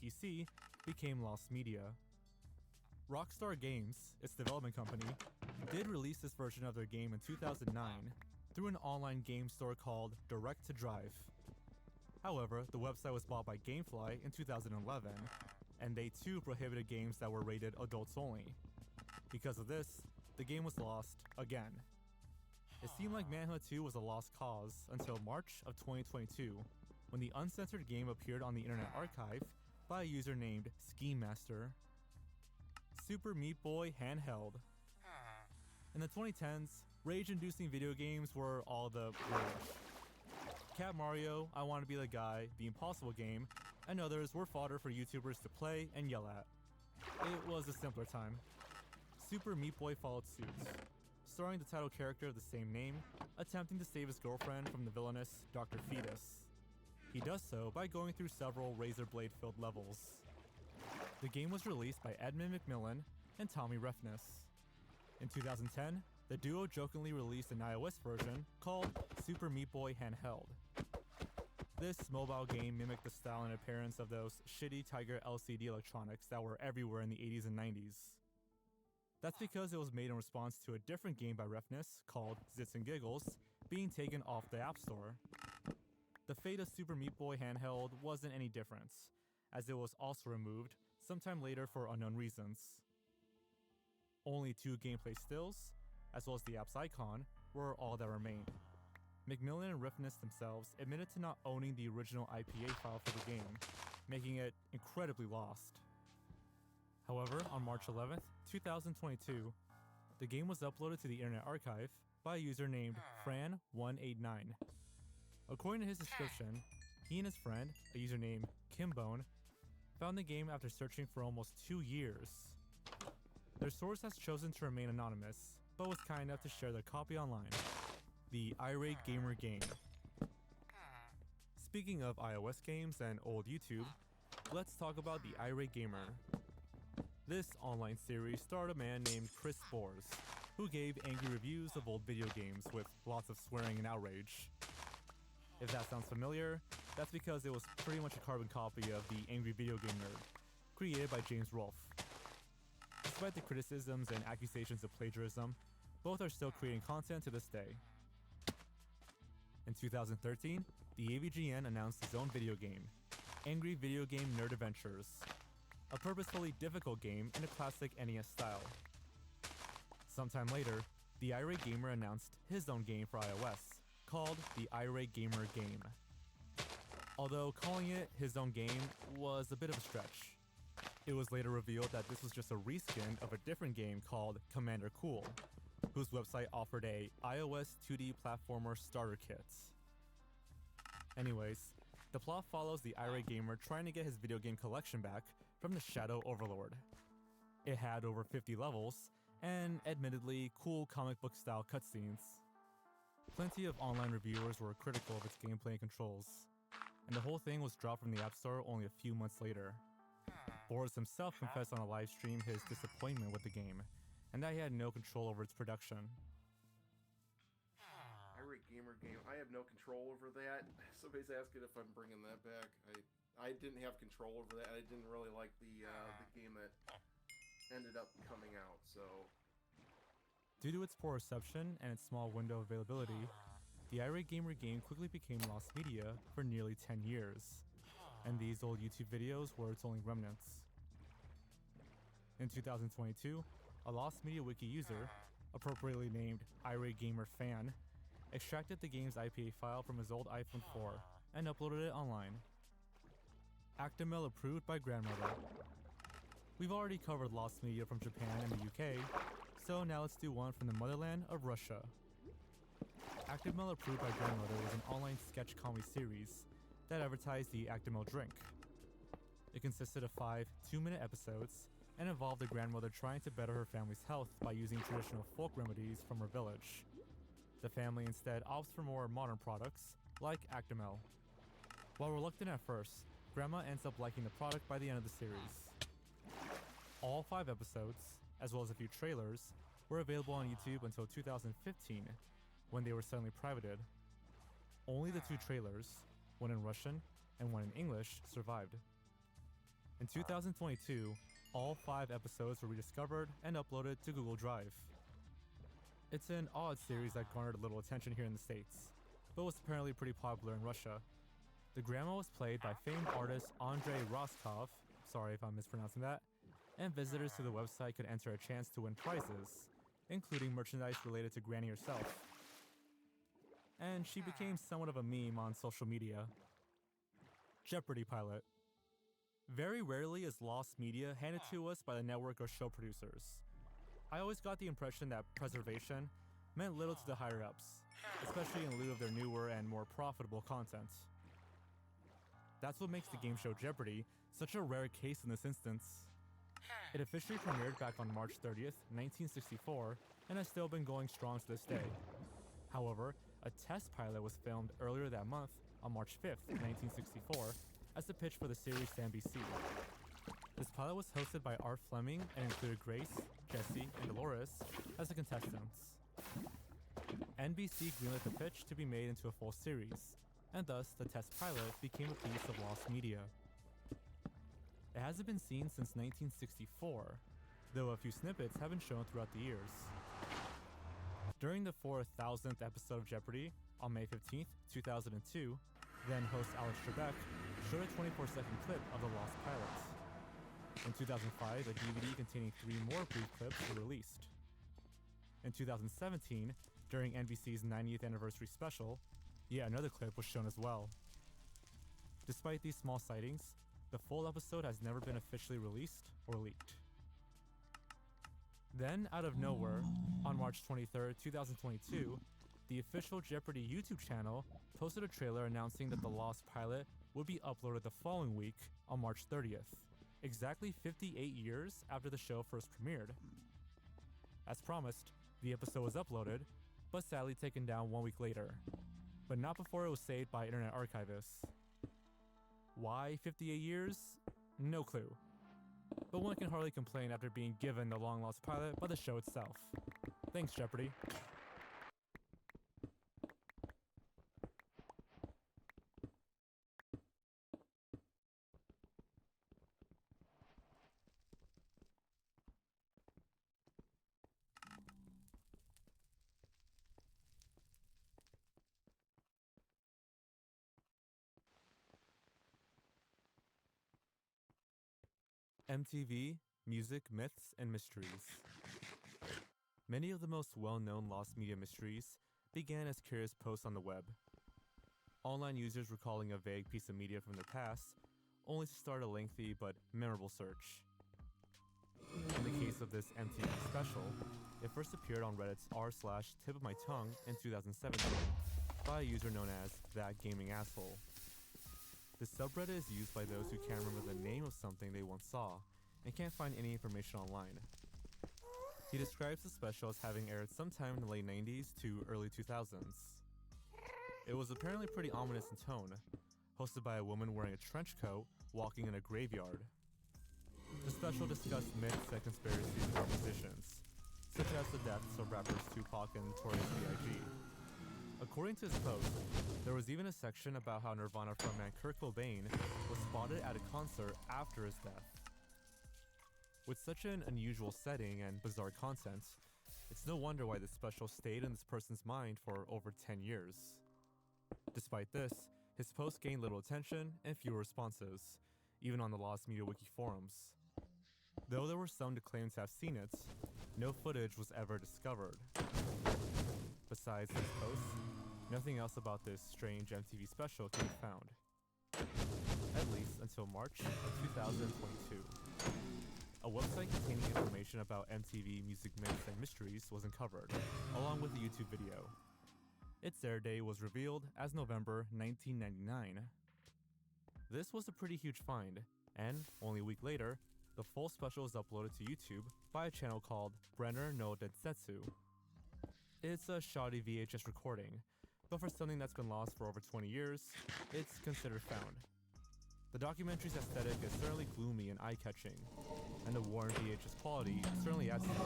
PC, became Lost Media. Rockstar Games, its development company, did release this version of their game in 2009 through an online game store called Direct to Drive. However, the website was bought by Gamefly in 2011, and they too prohibited games that were rated adults only. Because of this, the game was lost again. It seemed like Manhunt 2 was a lost cause until March of 2022, when the uncensored game appeared on the Internet Archive by a user named Scheme Master. Super Meat Boy Handheld. In the 2010s, rage-inducing video games were all the rage. Cat Mario, I Want to Be the Guy, The Impossible Game, and others were fodder for YouTubers to play and yell at. It was a simpler time. Super Meat Boy followed suit, starring the title character of the same name, attempting to save his girlfriend from the villainous Dr. Fetus. He does so by going through several razor blade-filled levels. The game was released by Edmund McMillan and Tommy Refness. In 2010, the duo jokingly released an iOS version called Super Meat Boy Handheld. This mobile game mimicked the style and appearance of those shitty Tiger LCD electronics that were everywhere in the 80s and 90s. That's because it was made in response to a different game by Refness called Zits and Giggles being taken off the App Store. The fate of Super Meat Boy Handheld wasn't any different, as it was also removed sometime later for unknown reasons. Only 2 gameplay stills, as well as the app's icon, were all that remained. McMillan and Refness themselves admitted to not owning the original IPA file for the game, making it incredibly lost. However, on March 11th, 2022, the game was uploaded to the Internet Archive by a user named Fran189. According to his description, he and his friend, a user named Kimbone, found the game after searching for almost 2 years. Their source has chosen to remain anonymous, but was kind enough to share their copy online. The Irate Gamer game. Speaking of iOS games and old YouTube, let's talk about the Irate Gamer. This online series starred a man named Chris Spores, who gave angry reviews of old video games with lots of swearing and outrage. If that sounds familiar, that's because it was pretty much a carbon copy of the Angry Video Game Nerd, created by James Rolfe. Despite the criticisms and accusations of plagiarism, both are still creating content to this day. In 2013, the AVGN announced its own video game, Angry Video Game Nerd Adventures, a purposefully difficult game in a classic NES style. Sometime later, the Irate Gamer announced his own game for iOS, called the Irate Gamer Game. Although calling it his own game was a bit of a stretch. It was later revealed that this was just a reskin of a different game called Commander Cool, whose website offered a iOS 2D platformer starter kit. Anyways, the plot follows the Irate Gamer trying to get his video game collection back from the Shadow Overlord. It had over 50 levels, and admittedly cool comic book style cutscenes. Plenty of online reviewers were critical of its gameplay and controls, and the whole thing was dropped from the App Store only a few months later. Boris himself confessed on a live stream his disappointment with the game, and that he had no control over its production. Irate Gamer game. I have no control over that. Somebody's asking if I'm bringing that back. I didn't have control over that. I didn't really like the game that ended up coming out. So, due to its poor reception and its small window of availability, the Irate Gamer game quickly became lost media for nearly 10 years, and these old YouTube videos were its only remnants. In 2022, a Lost Media Wiki user, appropriately named Irate Gamer Fan, extracted the game's IPA file from his old iPhone 4 and uploaded it online. Actimel approved by grandmother. We've already covered Lost Media from Japan and the UK, so now let's do one from the motherland of Russia. Actimel approved by grandmother was an online sketch comedy series that advertised the Actimel drink. It consisted of 5 2-minute episodes and involved a grandmother trying to better her family's health by using traditional folk remedies from her village. The family instead opts for more modern products, like Actimel. While reluctant at first, Grandma ends up liking the product by the end of the series. All 5 episodes, as well as a few trailers, were available on YouTube until 2015, when they were suddenly privated. Only the 2 trailers, one in Russian and one in English, survived. In 2022, all 5 episodes were rediscovered and uploaded to Google Drive. It's an odd series that garnered a little attention here in the States, but was apparently pretty popular in Russia. The grandma was played by famed artist Andrei Rostkov, sorry if I'm mispronouncing that, and visitors to the website could enter a chance to win prizes, including merchandise related to Granny herself. And she became somewhat of a meme on social media. Jeopardy pilot. Very rarely is lost media handed to us by the network or show producers. I always got the impression that preservation meant little to the higher-ups, especially in lieu of their newer and more profitable content. That's what makes the game show Jeopardy such a rare case in this instance. It officially premiered back on March 30th, 1964, and has still been going strong to this day. However, a test pilot was filmed earlier that month on March 5th, 1964, as a pitch for the series to NBC. This pilot was hosted by Art Fleming and included Grace, Jesse, and Dolores as the contestants. NBC greenlit the pitch to be made into a full series, and thus the test pilot became a piece of lost media. It hasn't been seen since 1964, though a few snippets have been shown throughout the years. During the 4,000th episode of Jeopardy, on May 15th, 2002, then host Alex Trebek showed a 24-second clip of the lost pilot. In 2005, a DVD containing 3 more brief clips were released. In 2017, during NBC's 90th anniversary special, yet another clip was shown as well. Despite these small sightings, the full episode has never been officially released or leaked. Then, out of nowhere, on March 23rd, 2022, the official Jeopardy YouTube channel posted a trailer announcing that the lost pilot would be uploaded the following week on March 30th, exactly 58 years after the show first premiered. As promised, the episode was uploaded, but sadly taken down 1 week later, but not before it was saved by Internet Archivists. Why 58 years? No clue. But one can hardly complain after being given the long-lost pilot by the show itself. Thanks, Jeopardy! MTV, Music, Myths, and Mysteries. Many of the most well-known lost media mysteries began as curious posts on the web. Online users recalling a vague piece of media from their past, only to start a lengthy but memorable search. In the case of this MTV special, it first appeared on Reddit's r/tipofmytongue in 2017 by a user known as ThatGamingAsshole. The subreddit is used by those who can't remember the name of something they once saw and can't find any information online. He describes the special as having aired sometime in the late 90s to early 2000s. It was apparently pretty ominous in tone, hosted by a woman wearing a trench coat walking in a graveyard. The special discussed myths and conspiracies about musicians, such as the deaths of rappers Tupac and Notorious B.I.G. According to his post, there was even a section about how Nirvana frontman Kurt Cobain was spotted at a concert after his death. With such an unusual setting and bizarre content, it's no wonder why this special stayed in this person's mind for over 10 years. Despite this, his post gained little attention and fewer responses, even on the Lost Media Wiki forums. Though there were some to claim to have seen it, no footage was ever discovered. Besides this post, nothing else about this strange MTV special can be found. At least until March of 2022. A website containing information about MTV Music Myths and Mysteries was uncovered, along with a YouTube video. Its air date was revealed as November 1999. This was a pretty huge find, and only a week later, the full special was uploaded to YouTube by a channel called Brenner no Densetsu. It's a shoddy VHS recording, but for something that's been lost for over 20 years, it's considered found. The documentary's aesthetic is certainly gloomy and eye-catching, and the worn VHS quality certainly adds to it.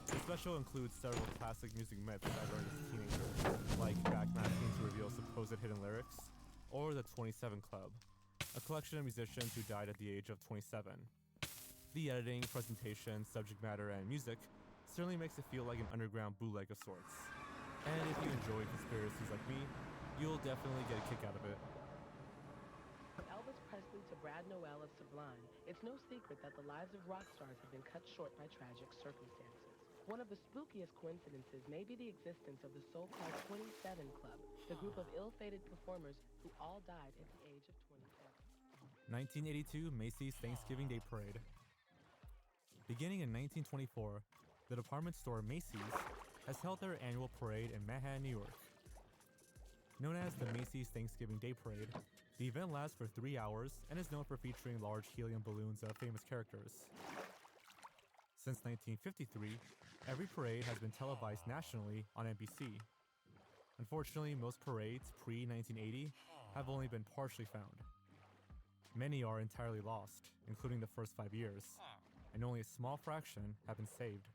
The special includes several classic music myths I learned as a teenager, like backmasking to reveal supposed hidden lyrics, or the 27 Club, a collection of musicians who died at the age of 27. The editing, presentation, subject matter, and music certainly makes it feel like an underground bootleg of sorts. And if you enjoy conspiracies like me, you'll definitely get a kick out of it. From Elvis Presley to Brad Noel of Sublime, it's no secret that the lives of rock stars have been cut short by tragic circumstances. One of the spookiest coincidences may be the existence of the so-called 27 Club, the group of ill-fated performers who all died at the age of 27. 1982 Macy's Thanksgiving Day Parade. Beginning in 1924, the department store Macy's has held their annual parade in Manhattan, New York. Known as the Macy's Thanksgiving Day Parade, the event lasts for 3 hours and is known for featuring large helium balloons of famous characters. Since 1953, every parade has been televised nationally on NBC. Unfortunately, most parades pre-1980 have only been partially found. Many are entirely lost, including the first 5 years, and only a small fraction have been saved.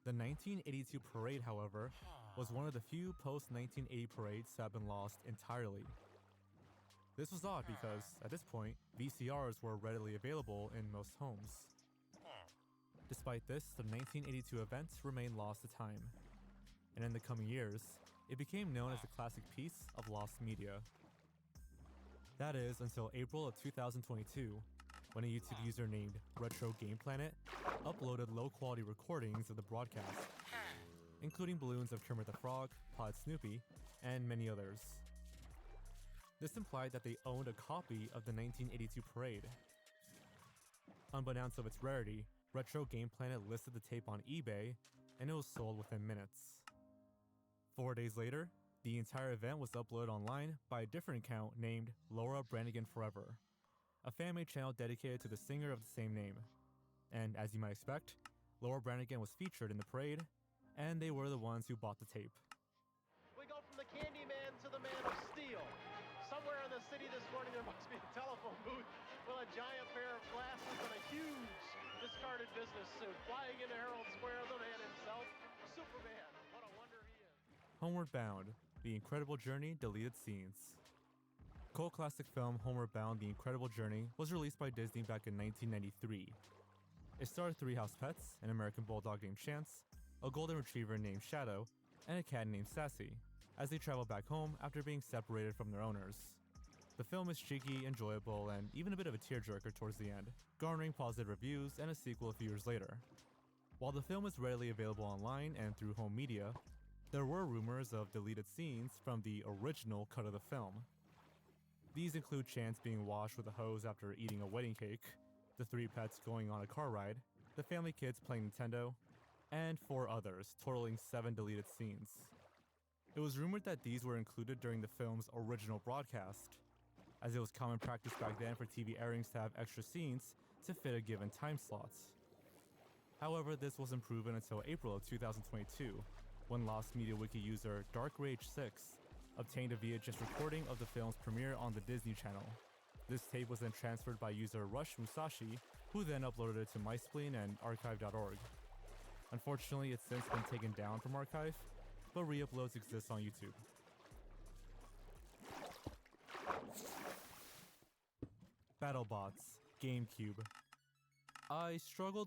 The 1982 parade, however, was one of the few post-1980 parades that have been lost entirely. This was odd because, at this point, VCRs were readily available in most homes. Despite this, the 1982 event remained lost to time, and in the coming years, it became known as a classic piece of lost media. That is, until April of 2022, when a YouTube user named Retro Game Planet uploaded low-quality recordings of the broadcast, including balloons of Kermit the Frog, Pod Snoopy, and many others. This implied that they owned a copy of the 1982 parade. Unbeknownst of its rarity, Retro Game Planet listed the tape on eBay, and it was sold within minutes. 4 days later, the entire event was uploaded online by a different account named Laura Branigan Forever, a fan-made channel dedicated to the singer of the same name. And as you might expect, Laura Branigan was featured in the parade, and they were the ones who bought the tape. We go from the candy man to the man of steel. Somewhere in the city this morning there must be a telephone booth with a giant pair of glasses and a huge discarded business suit. Flying into Herald Square, the man himself, Superman. What a wonder he is. Homeward Bound, The Incredible Journey Deleted Scenes. Cult classic film Homeward Bound: The Incredible Journey was released by Disney back in 1993. It starred 3 house pets, an American bulldog named Chance, a golden retriever named Shadow, and a cat named Sassy, as they travel back home after being separated from their owners. The film is cheeky, enjoyable, and even a bit of a tearjerker towards the end, garnering positive reviews and a sequel a few years later. While the film is readily available online and through home media, there were rumors of deleted scenes from the original cut of the film. These include Chance being washed with a hose after eating a wedding cake, the 3 pets going on a car ride, the family kids playing Nintendo, and 4 others, totaling 7 deleted scenes. It was rumored that these were included during the film's original broadcast, as it was common practice back then for TV airings to have extra scenes to fit a given time slot. However, this wasn't proven until April of 2022, when Lost Media Wiki user DarkRage6 obtained a VHS recording of the film's premiere on the Disney Channel. This tape was then transferred by user Rush Musashi, who then uploaded it to MySpleen and archive.org. Unfortunately, it's since been taken down from archive, but re-uploads exist on YouTube. BattleBots, GameCube. I struggled